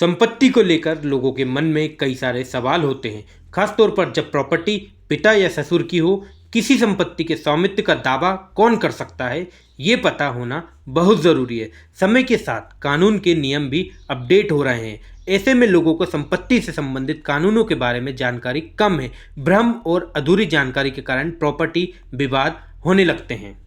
संपत्ति को लेकर लोगों के मन में कई सारे सवाल होते हैं, खासतौर पर जब प्रॉपर्टी पिता या ससुर की हो। किसी संपत्ति के स्वामित्व का दावा कौन कर सकता है, ये पता होना बहुत ज़रूरी है। समय के साथ कानून के नियम भी अपडेट हो रहे हैं। ऐसे में लोगों को संपत्ति से संबंधित कानूनों के बारे में जानकारी कम है। भ्रम और अधूरी जानकारी के कारण प्रॉपर्टी विवाद होने लगते हैं।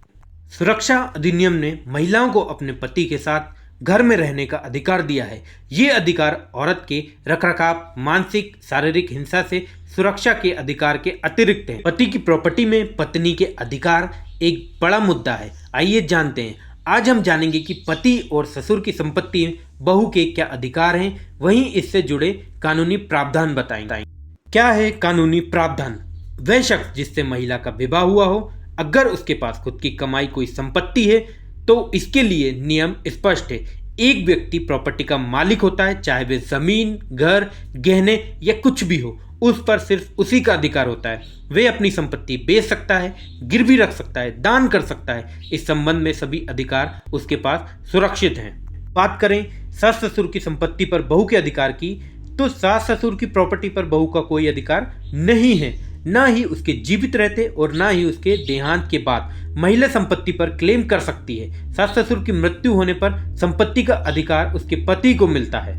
सुरक्षा अधिनियम ने महिलाओं को अपने पति के साथ घर में रहने का अधिकार दिया है। ये अधिकार औरत के रखरखाव, मानसिक शारीरिक हिंसा से सुरक्षा के अधिकार के अतिरिक्त है। पति की प्रॉपर्टी में पत्नी के अधिकार एक बड़ा मुद्दा है। आइए जानते हैं। आज हम जानेंगे कि पति और ससुर की संपत्ति में बहू के क्या अधिकार हैं, वहीं इससे जुड़े कानूनी प्रावधान बताएंगे। क्या है कानूनी प्रावधान? वह शख्स जिससे महिला का विवाह हुआ हो, अगर उसके पास खुद की कमाई कोई संपत्ति है तो इसके लिए नियम स्पष्ट है। एक व्यक्ति प्रॉपर्टी का मालिक होता है, चाहे वे जमीन, घर, गहने या कुछ भी हो, उस पर सिर्फ उसी का अधिकार होता है। वे अपनी संपत्ति बेच सकता है, गिरवी रख सकता है, दान कर सकता है। इस संबंध में सभी अधिकार उसके पास सुरक्षित हैं। बात करें सास ससुर की संपत्ति पर बहू के अधिकार की, तो सास ससुर की प्रॉपर्टी पर बहू का कोई अधिकार नहीं है। ना ही उसके जीवित रहते और ना ही उसके देहांत के बाद महिला संपत्ति पर क्लेम कर सकती है। सास ससुर की मृत्यु होने पर संपत्ति का अधिकार उसके पति को मिलता है।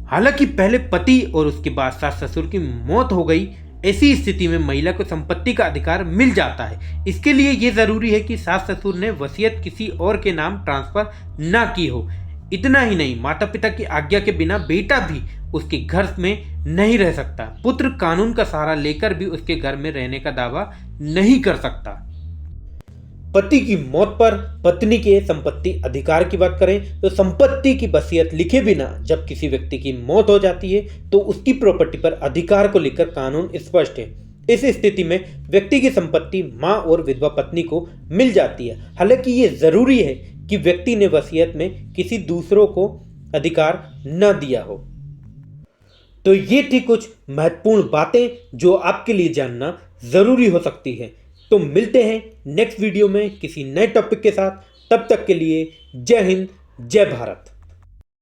हालांकि पहले पति और उसके बाद सास ससुर की मौत हो गई, ऐसी स्थिति में महिला को संपत्ति का अधिकार मिल जाता है। इसके लिए ये जरूरी है कि सास ससुर ने वसीयत किसी और के नाम ट्रांसफर ना की हो। इतना ही नहीं, माता पिता की आज्ञा के बिना बेटा भी उसके घर में नहीं रह सकता। पुत्र कानून का सहारा लेकर भी उसके घर में रहने का दावा नहीं कर सकता। पति की मौत पर पत्नी के संपत्ति अधिकार की बात करें तो संपत्ति की वसीयत लिखे बिना जब किसी व्यक्ति की मौत हो जाती है तो उसकी प्रॉपर्टी पर अधिकार को लेकर कानून स्पष्ट है। इस स्थिति में व्यक्ति की संपत्ति मां और विधवा पत्नी को मिल जाती है। हालांकि ये जरूरी है कि व्यक्ति ने वसीयत में किसी दूसरों को अधिकार न दिया हो। तो ये थी कुछ महत्वपूर्ण बातें जो आपके लिए जानना जरूरी हो सकती है। तो मिलते हैं नेक्स्ट वीडियो में किसी नए टॉपिक के साथ। तब तक के लिए जय हिंद, जय भारत।